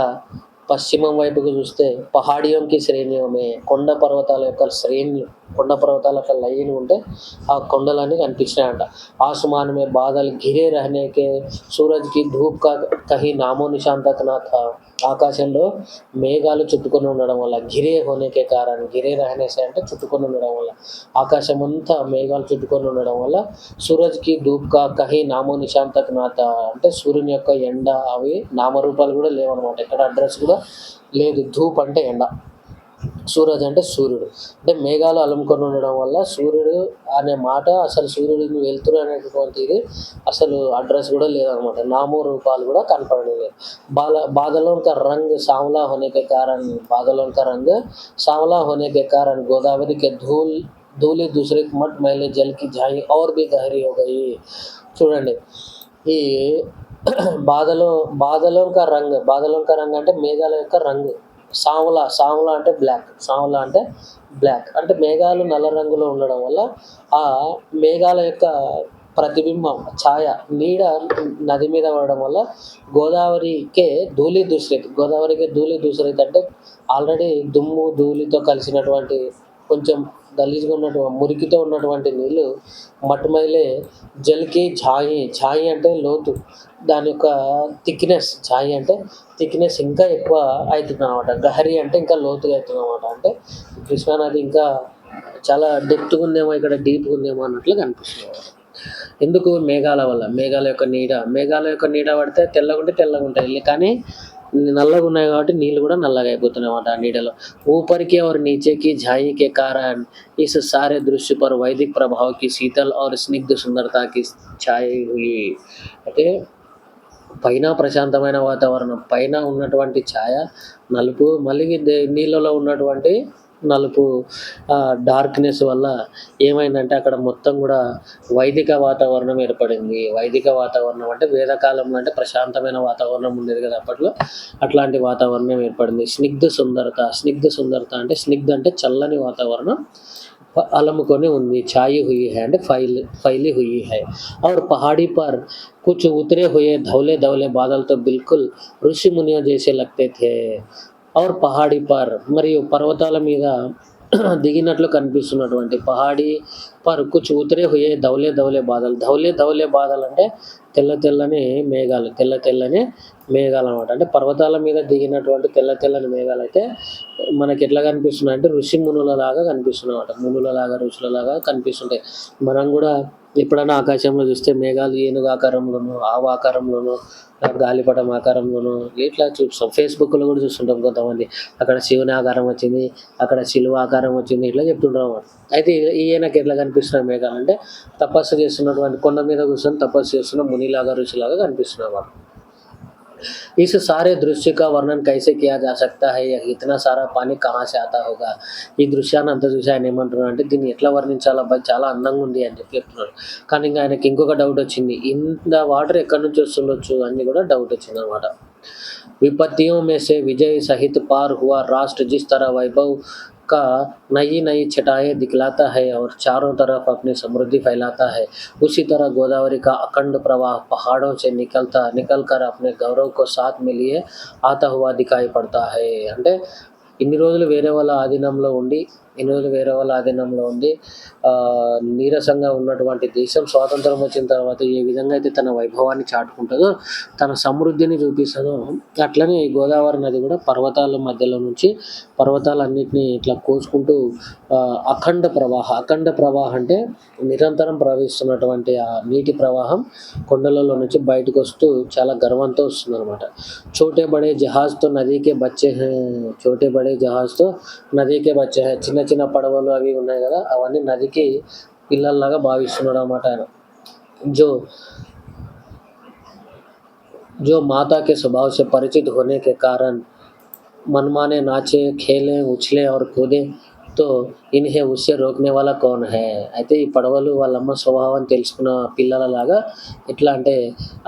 పశ్చిమం వైపుకు చూస్తే పహాడియోं की श्रेणियों में కొండ పర్వతాల యొక్క లైన్ ఉంటే ఆ కొండలన్నీ కనిపించినాయంట. ఆస్మాన్ మే బాదల్ ఘిరే రహనే కే సూరజ్ కి ధూప్ కా కహీ నామో నిషాన్ తక్ నా థా. ఆకాశంలో మేఘాలు చుట్టుకొని ఉండడం వల్ల, ఘిరే హోనేకే కారణం, ఘిరే రహనేసే అంటే చుట్టుకొని ఉండడం వల్ల, ఆకాశం అంతా మేఘాలు చుట్టుకొని ఉండడం వల్ల, సూరజ్కి ధూప్ కా కహీ నామో నిషాన్ తక్ నా థా అంటే సూర్యుని యొక్క ఎండ, అవి నామరూపాలు కూడా లేవనమాట, ఎక్కడ అడ్రస్ కూడా లేదు. ధూప్ అంటే ఎండ, సూరజ్ అంటే సూర్యుడు. అంటే మేఘాలు అలుముకొని ఉండడం వల్ల సూర్యుడు అనే మాట, అసలు సూర్యుడిని వెళ్తురు అనేటటువంటిది అసలు అడ్రస్ కూడా లేదనమాట, నామో రూపాలు కూడా కనపడలేదు. बादलों का रंग सांवला होने के कारण गोदावरी के धूली दूसरे मट मैले जल की झाई और भी गहरी हो गई. చూడండి, ఈ బాదలోं का रंग అంటే మేఘాల యొక్క రంగు. సాంవలా అంటే బ్లాక్ అంటే మేఘాలు నల్ల రంగులో ఉండడం వల్ల ఆ మేఘాల యొక్క ప్రతిబింబం, ఛాయ, నీడ నది మీద పడడం వల్ల గోదావరికి ధూళి దూసరిత్ అంటే ఆల్రెడీ దుమ్ము ధూళితో కలిసినటువంటి, కొంచెం గలీజ్గా ఉన్నటువంటి, మురికితో ఉన్నటువంటి నీళ్ళు మటుమైలే జల్కి ఝాయి అంటే లోతు, దాని యొక్క థిక్నెస్ ఇంకా ఎక్కువ అవుతుందన్నమాట. గహరి అంటే ఇంకా లోతుగా అవుతుందన్నమాట. అంటే కృష్ణానది ఇంకా చాలా డెప్త్‌గా ఉందేమో, ఇక్కడ డీప్‌గా ఉందేమో అన్నట్లు కనిపిస్తుంది. ఎందుకు? మేఘాల వల్ల. మేఘాల యొక్క నీడ పడితే తెల్లగా ఉంటాయి, కానీ నల్లగా ఉన్నాయి కాబట్టి నీళ్ళు కూడా నల్లగా అయిపోతున్నాయన్నమాట ఆ నీడలో. ऊपर की और नीचे की झाई के कारण इस सारे दृश्य पर वैदिक प्रभाव की शीतल और स्निग्ध सुंदरता की छाई हुई. అంటే పైన ప్రశాంతమైన వాతావరణం, పైన ఉన్నటువంటి ఛాయ నలుపు, మళ్ళీ నీళ్ళలో ఉన్నటువంటి నలుపు డార్క్నెస్ వల్ల ఏమైందంటే అక్కడ మొత్తం కూడా వైదిక వాతావరణం ఏర్పడింది. వైదిక వాతావరణం అంటే వేదకాలంలో అంటే ప్రశాంతమైన వాతావరణం ఉండేది కదా అప్పట్లో, అట్లాంటి వాతావరణం ఏర్పడింది. స్నిగ్ధ సుందరత అంటే స్నిగ్ధ అంటే చల్లని వాతావరణం अलमकोने उन्दी छाई हुई है అంటే फैली हुई है. और पहाड़ी पर कुछ उतरे हुए धौले बादल तो बिल्कुल ऋषि मुनियों जैसे लगते थे. और पहाड़ी पर మరియు పర్వతాల మీద దిగినట్లు కనిపిస్తున్నటువంటి, పహాడీ పర్ కుచ్ ఉతరే హుయే ధౌలే బాదల్ అంటే తెల్లని మేఘాలు అనమాట. అంటే పర్వతాల మీద దిగినటువంటి తెల్లని మేఘాలు అయితే మనకి ఎట్లా కనిపిస్తున్నాయి అంటే ఋషులలాగా ఋషులలాగా కనిపిస్తుంటాయి. మనం కూడా ఎప్పుడైనా ఆకాశంలో చూస్తే మేఘాలు ఏనుగు ఆకారంలోనూ, ఆవు ఆకారంలోనూ, గాలిపటం ఆకారంలోనూ ఇట్లా చూస్తాం. ఫేస్‌బుక్‌లో కూడా చూస్తుంటాం కొంతమంది, అక్కడ శివుని ఆకారం వచ్చింది, అక్కడ శిలువ ఆకారం వచ్చింది, ఇట్లా చెప్తుంటారు అన్నమాట. అయితే ఈయనకి ఎట్లా కనిపిస్తున్నాయి మేఘాలు అంటే తపస్సు చేస్తున్నటువంటి, కొండ మీద కూర్చొని తపస్సు చేస్తున్న మునిలాగా, ఋషిలాగా కనిపిస్తున్నాయి అన్నమాట. इस सारे दृश्य का वर्णन कैसे किया जा सकता है? इतना सारा पानी कहाँ से आता होगा? ఈ దృశ్యాన్ని అంతా చూసి ఆయన ఏమంటున్నాడు అంటే దీన్ని ఎట్లా వర్ణించాలి అబ్బా, చాలా అందంగా ఉంది అని చెప్తున్నాడు. కానీ ఇంకా ఆయనకి ఇంకొక డౌట్ వచ్చింది, ఇంత వాటర్ ఎక్కడి నుంచి వస్తుండొచ్చు అని కూడా డౌట్ వచ్చింది అనమాట. विपत्तियों में से विजय सहित पार हुआ राष्ट्र जिस तरह वैभव का नई छटाएं दिखलाता है और चारों तरफ अपनी समृद्धि फैलाता है, उसी तरह गोदावरी का अखंड प्रवाह पहाड़ों से निकलकर अपने गौरव को साथ में लिए आता हुआ दिखाई पड़ता है. అంటే ఇన్ని రోజులు వేరే వాళ్ళ ఆధీనంలో ఉండి ఇన్ని రోజులు వేరే వాళ్ళ ఆధీనంలో ఉంది. నీరసంగా ఉన్నటువంటి దేశం స్వాతంత్రం వచ్చిన తర్వాత ఏ విధంగా అయితే తన వైభవాన్ని చాటుకుంటుందో, తన సమృద్ధిని చూపిస్తుందో, అట్లనే ఈ గోదావరి నది కూడా పర్వతాల మధ్యలో నుంచి పర్వతాలన్నిటిని ఇట్లా కోసుకుంటూ అఖండ ప్రవాహం అంటే నిరంతరం ప్రవహిస్తున్నటువంటి ఆ నీటి ప్రవాహం కొండలలో నుంచి బయటకు వస్తూ చాలా గర్వంతో వస్తుందన్నమాట. చోటే బడే జహాజ్తో నదీకే బచ్చే హై, చోటే బడే జహాజ్తో నదీకే బచ్చే హై. చిన్న చిన్న పడవలు అవి ఉన్నాయి కదా, అవన్నీ నదికి పిల్లల్లాగా భావిస్తున్నాడు అన్నమాట ఆయన. జో जो माता के स्वभाव से परिचित होने के कारण मनमाने नाचे, खेले, उछले और कूदे तो ఇన్హే ఉస్సే రోక్నే వాలా కౌన్ హై. అయితే ఈ పడవలు వాళ్ళమ్మ స్వభావం తెలుసుకున్న పిల్లలలాగా ఎట్లా అంటే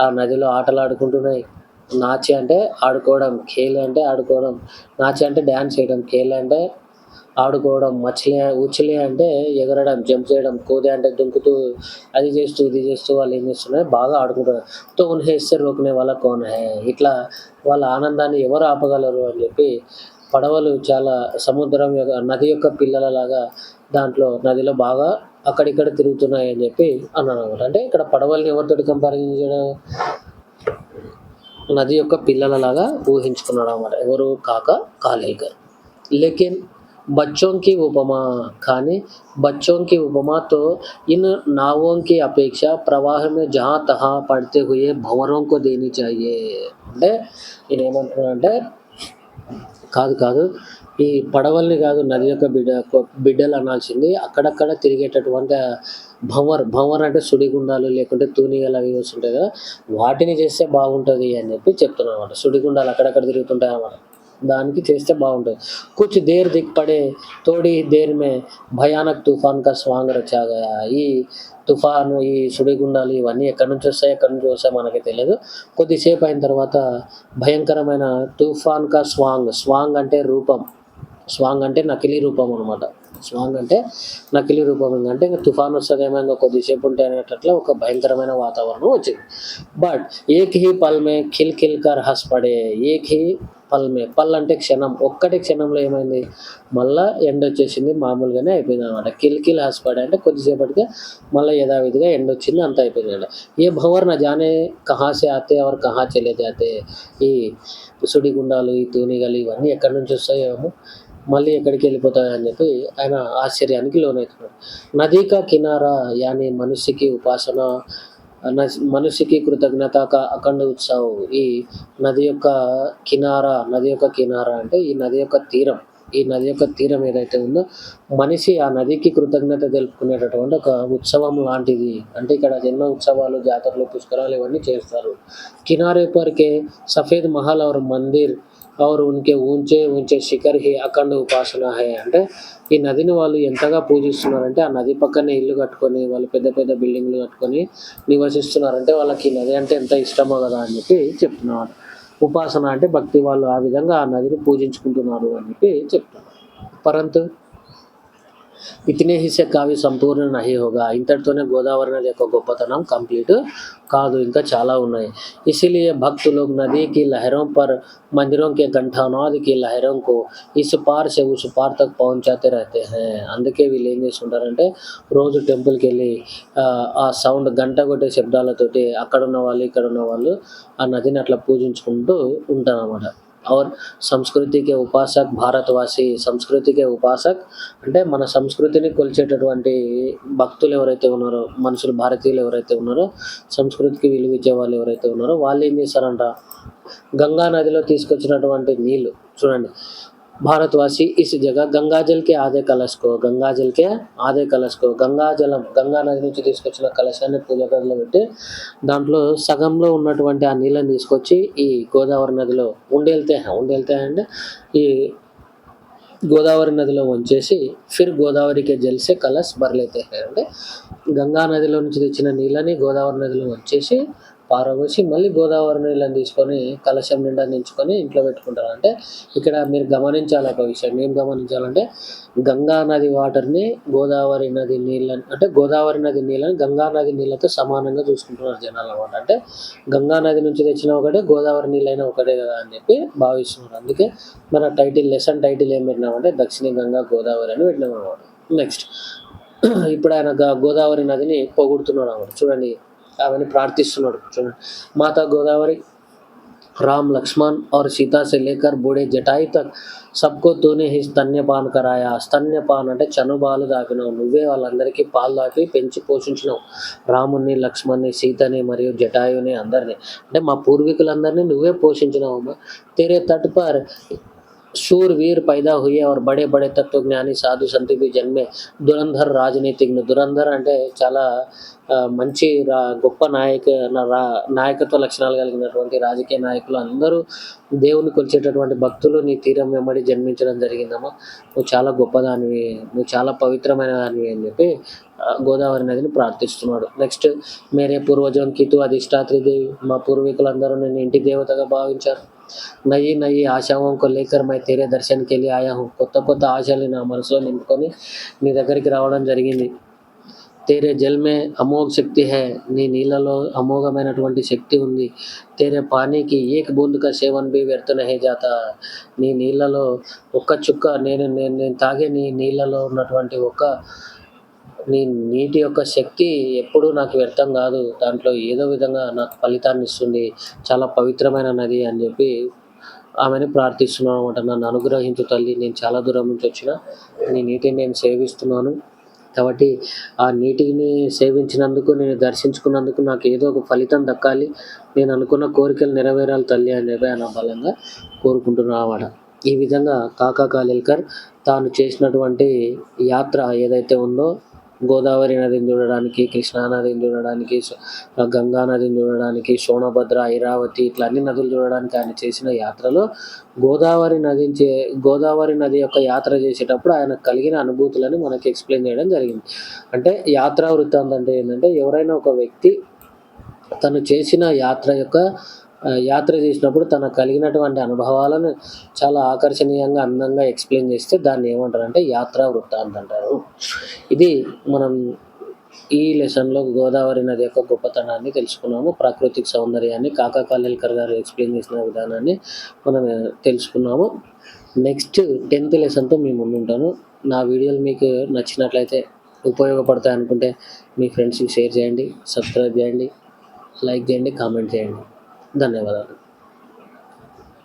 ఆ నదిలో ఆటలాడుకుంటున్నాయి. నాచి అంటే ఆడుకోవడం, ఖేల్ అంటే ఆడుకోవడం, నాచి అంటే డ్యాన్స్ చేయడం, ఖేల్ అంటే ఆడుకోవడం, ఉచ్చులే అంటే ఎగరడం, జంప్ చేయడం, కూదే అంటే దుంకుతూ అది చేస్తూ ఇది చేస్తూ వాళ్ళు ఏం చేస్తున్నారు, బాగా ఆడుకుంటారు. తో ఉన్హే ఇస్సే రోకనే వాలా కౌన్ హై. ఇట్లా వాళ్ళ ఆనందాన్ని ఎవరు ఆపగలరు అని చెప్పి పడవలు చాలా సముద్రం యొక్క నది యొక్క పిల్లలలాగా దాంట్లో నదిలో బాగా అక్కడిక్కడ తిరుగుతున్నాయి అని చెప్పి అన్నాడు అనమాట. అంటే ఇక్కడ పడవల్ని ఎవరితోటి కంపారిజన్ చేయడం, నది యొక్క పిల్లలలాగా ఊహించుకున్నాడు అనమాట. ఎవరు? కాలేకర్. లేకిన్ बच्चों की उपमा కానీ बच्चों की उपमा तो इन नावों की अपेक्षा प्रवाह में जहाँ तहाँ पड़ते हुए भंवरों को देनी चाहिए. అంటే ఈయన ఏమంటున్నాడంటే, కాదు ఈ పడవల్ని కాదు నది యొక్క బిడ్డలు అనాల్సింది, అక్కడక్కడ తిరిగేటటువంటి భంవర్ అంటే సుడిగుండాలు లేకుంటే తూనిగలు అవి వస్తుంటాయి కదా, వాటిని చేస్తే బాగుంటుంది అని చెప్పి చెప్తున్నాను అనమాట. సుడిగుండాలు అక్కడక్కడ తిరుగుతుంటాయి అన్నమాట, దానికి చేస్తే బాగుంటుంది. కుచ్ దేర్ దిక్ పడే తోడి దేర్ మే భయానక్ తుఫాన్ కా స్వాంగ్ రచా గయా. ఈ తుఫాను, ఈ సుడిగుండాలు ఇవన్నీ ఎక్కడి నుంచి వస్తాయి మనకి తెలియదు. కొద్దిసేపు అయిన తర్వాత భయంకరమైన తుఫాన్ కా స్వాంగ్ అంటే రూపం, స్వాంగ్ అంటే నకిలీ రూపం అనమాట. స్వాంగ్ అంటే నకిలీ రూపం. అంటే ఇంకా తుఫాన్ వస్తుందేమో ఇంకా కొద్దిసేపు ఉంటే అనేటట్ల ఒక భయంకరమైన వాతావరణం వచ్చింది. బట్ ఏక్ హీ పల్ మే ఖిల్ ఖిల్ కర్ హస్ పడే. ఏక్ హీ పల్ అంటే క్షణం, ఒక్కటి క్షణంలో ఏమైంది, మళ్ళా ఎండ వచ్చేసింది, మామూలుగానే అయిపోయింది అనమాట. కిల్ హస్ పడే అంటే కొద్దిసేపటికే మళ్ళీ యథావిధిగా ఎండ వచ్చింది, అంత అయిపోయింది అనమాట. ఏ భంవర్ నా జానే కహా సే ఆతే और కహా చలే జాతే. ఈ సుడిగుండాలు, ఈ తూనిగలు ఇవన్నీ ఎక్కడి నుంచి వస్తాయేమో, మళ్ళీ ఎక్కడికి వెళ్ళిపోతాయి అని చెప్పి ఆయన ఆశ్చర్యానికి లోనవుతున్నాడు. నదీ కా కినారా యాని మనుష్యకి ఉపాసన, మనుష్యకి కృతజ్ఞత కా అఖండ ఉత్సవ్. ఈ నది యొక్క కినారా అంటే ఈ నది యొక్క తీరం, ఈ నది యొక్క తీరం ఏదైతే ఉందో మనిషి ఆ నదికి కృతజ్ఞత తెలుపుకునేటటువంటి ఒక ఉత్సవం లాంటిది. అంటే ఇక్కడ ఎన్నో ఉత్సవాలు, జాతరలు, పుష్కరాలు ఇవన్నీ చేస్తారు. కినారే పర్కే సఫేద్ మహల్ और మందిర్ और उनके ऊंचे ऊंचे शिखर ही అఖండ ఉపాసన హై. అంటే ఈ నదిని వాళ్ళు ఎంతగా పూజిస్తున్నారంటే, ఆ నది పక్కనే ఇల్లు కట్టుకొని వాళ్ళు పెద్ద పెద్ద బిల్డింగ్లు కట్టుకొని నివసిస్తున్నారంటే వాళ్ళకి ఈ నది అంటే ఎంత ఇష్టమో కదా అని చెప్పి చెప్తున్నారు. ఉపాసన అంటే భక్తి, వాళ్ళు ఆ విధంగా ఆ నదిని పూజించుకుంటున్నారు అని చెప్పి చెప్తున్నారు. పరంతు ఇతనే హిస్సే కావ్య సంపూర్ణ నహీ హోగా. ఇంతటితోనే గోదావరి నది యొక్క గొప్పతనం కంప్లీట్ కాదు, ఇంకా చాలా ఉన్నాయి. ఇసిలియే భక్తు లోగ్ నదీ కి లహరోं पर मंदिरों के घंटानाद की लहरों को इस पार से उस पार तक పहुంచాతే रहते हैं. అందుకే వీళ్ళు ఏం చేస్తుంటారంటే రోజు టెంపుల్కి వెళ్ళి ఆ సౌండ్, గంట కొట్టే శబ్దాలతోటి అక్కడ ఉన్న వాళ్ళు ఇక్కడ ఉన్న వాళ్ళు ఆ నదిని అట్లా పూజించుకుంటూ ఉంటారు అన్నమాట. और సంస్కృతి కే ఉపాసక్ భారతవాసి. సంస్కృతి కే ఉపాసక్ అంటే మన సంస్కృతిని కొలిచేటటువంటి భక్తులు ఎవరైతే ఉన్నారో, మనుషులు, భారతీయులు ఎవరైతే ఉన్నారో, సంస్కృతికి విలువ ఇచ్చే వాళ్ళు ఎవరైతే ఉన్నారో వాళ్ళు ఏం చేస్తారంట, గంగా నదిలో తీసుకొచ్చినటువంటి నీళ్లు చూడండి, భారతవాసి ఇస్ జగ గంగాజల్ కే ఆధే కలశ్ కో గంగాజలం, గంగా నది నుంచి తీసుకొచ్చిన కలశాన్ని పూజ గదిలో పెట్టి దాంట్లో సగంలో ఉన్నటువంటి ఆ నీళ్ళని తీసుకొచ్చి ఈ గోదావరి నదిలో ఉండేళ్తే అంటే ఈ గోదావరి నదిలో వంచేసి ఫిర్ గోదావరికి జల్సే కలశ్ భర్లేతే హై. అంటే గంగా నదిలో నుంచి తెచ్చిన నీళ్ళని గోదావరి నదిలో వంచేసి పారబోసి మళ్ళీ గోదావరి నీళ్ళని తీసుకొని కలశం నిండా నించుకొని ఇంట్లో పెట్టుకుంటారు. అంటే ఇక్కడ మీరు గమనించాలి ఒక విషయం. ఏం గమనించాలంటే గంగా నది వాటర్‌ని గోదావరి నది నీళ్ళని అంటే గోదావరి నది నీళ్ళని గంగా నది నీళ్ళతో సమానంగా చూసుకుంటున్నారు జనాలన్నమాట. అంటే గంగా నది నుంచి తెచ్చినా ఒకటే, గోదావరి నీళ్ళైనా ఒకటే కదా అని చెప్పి భావిస్తున్నారు. అందుకే మన లెసన్ టైటిల్ ఏం పెట్టినామంటే దక్షిణ గంగా గోదావరి అని పెట్టినామన్నమాట. నెక్స్ట్ ఇప్పుడు ఆయన గోదావరి నదిని పొగుడుతున్నాడు అన్నమాట. చూడండి, ఆమెని ప్రార్థిస్తున్నాడు. చూడండి, మాతా గోదావరి राम लक्ष्मण और सीता से लेकर बूढ़े जटाई तक सबको तूने ही స్తన్యపాన్ कराया. స్తన్యపాన్ అంటే చనుబాలు దాపినావు, నువ్వే వాళ్ళందరికీ పాలు దాపి పెంచి పోషించినావు. రాముని, లక్ష్మణ్ని, సీతని మరియు జటాయుని అందరినీ, అంటే మా పూర్వీకులందరినీ నువ్వే పోషించినావమ్మా. तेरे तट पर शूरवीर पैदा हुए और बड़े बड़े तत्वज्ञानी साधु संत भी जन्मे. దురంధర్ రాజనీతిజ్ఞుడు, దురంధర్ అంటే చాలా మంచి గొప్ప నాయకత్వ లక్షణాలు కలిగినటువంటి రాజకీయ నాయకులు అందరూ దేవుని కొలిచేటటువంటి భక్తులు నీ తీరం వెంబడి జన్మించడం జరిగిందమ్మా. నువ్వు చాలా గొప్పదానివి, నువ్వు చాలా పవిత్రమైన దానివి అని చెప్పి గోదావరి నదిని ప్రార్థిస్తున్నాడు. నెక్స్ట్, మేరే పూర్వజం కి తు అధిష్టాత్రి దేవి, మా పూర్వీకులందరూ నేను ఇంటి దేవతగా భావించారు. నయి నయి ఆశాओं को लेकर मैं तेरे दर्शन के लिए आया हूँ. కొత్త కొత్త ఆశల్ని నా మనసులో నింపుకొని నీ దగ్గరికి రావడం జరిగింది. तेरे जल में अमोघ శక్తి है, నీ నీళ్ళలో అమోఘమైనటువంటి శక్తి ఉంది. तेरे पानी की एक बूंद का सेवन भी व्यर्थ नहीं जाता. నీ నీళ్ళలో ఒక్క చుక్క నేను తాగే నీ నీళ్ళలో ఉన్నటువంటి నీ నీటి యొక్క శక్తి ఎప్పుడూ నాకు వ్యర్థం కాదు. దాంట్లో ఏదో విధంగా నాకు ఫలితాన్ని ఇస్తుంది. చాలా పవిత్రమైన నది అని చెప్పి ఆమెని ప్రార్థిస్తున్నాను అనమాట. నన్ను అనుగ్రహించు తల్లి, నేను చాలా దూరం నుంచి వచ్చిన నీ నీటిని నేను సేవిస్తున్నాను. కాబట్టి ఆ నీటిని సేవించినందుకు, నేను దర్శించుకున్నందుకు నాకు ఏదో ఒక ఫలితం దక్కాలి. నేను అనుకున్న కోరికలు నెరవేరాలి తల్లి అని చెప్పి ఆయన బలంగా కోరుకుంటున్నాను అన్నమాట. ఈ విధంగా కాకా కాలేల్కర్ తాను చేసినటువంటి యాత్ర ఏదైతే ఉందో, గోదావరి నదిని చూడడానికి, కృష్ణా నదిని చూడడానికి, గంగా నదిని చూడడానికి, సోనభద్ర, ఐరావతి ఇట్లా అన్ని నదులు చూడడానికి ఆయన చేసిన యాత్రలో గోదావరి నది యొక్క యాత్ర చేసేటప్పుడు ఆయనకు కలిగిన అనుభూతులని మనకి ఎక్స్ప్లెయిన్ చేయడం జరిగింది. అంటే యాత్రా వృత్తాంతం అంటే ఏంటంటే, ఎవరైనా ఒక వ్యక్తి తను చేసిన యాత్ర చేసినప్పుడు తనకు కలిగినటువంటి అనుభవాలను చాలా ఆకర్షణీయంగా, అందంగా ఎక్స్ప్లెయిన్ చేస్తే దాన్ని ఏమంటారంటే యాత్రా వృత్తాంతం అంటారు. ఇది మనం ఈ లెసన్లో గోదావరి నది యొక్క గొప్పతనాన్ని తెలుసుకున్నాము. ప్రాకృతిక సౌందర్యాన్ని కాకా కాలేల్కర్ గారు ఎక్స్ప్లెయిన్ చేసిన విధానాన్ని మనం తెలుసుకున్నాము. నెక్స్ట్ 10th లెసన్తో మీ ముందుంటాను. నా వీడియోలు మీకు నచ్చినట్లయితే, ఉపయోగపడతాయి అనుకుంటే మీ ఫ్రెండ్స్కి షేర్ చేయండి, సబ్స్క్రైబ్ చేయండి, లైక్ చేయండి, కామెంట్ చేయండి. ధన్యవాదాలు.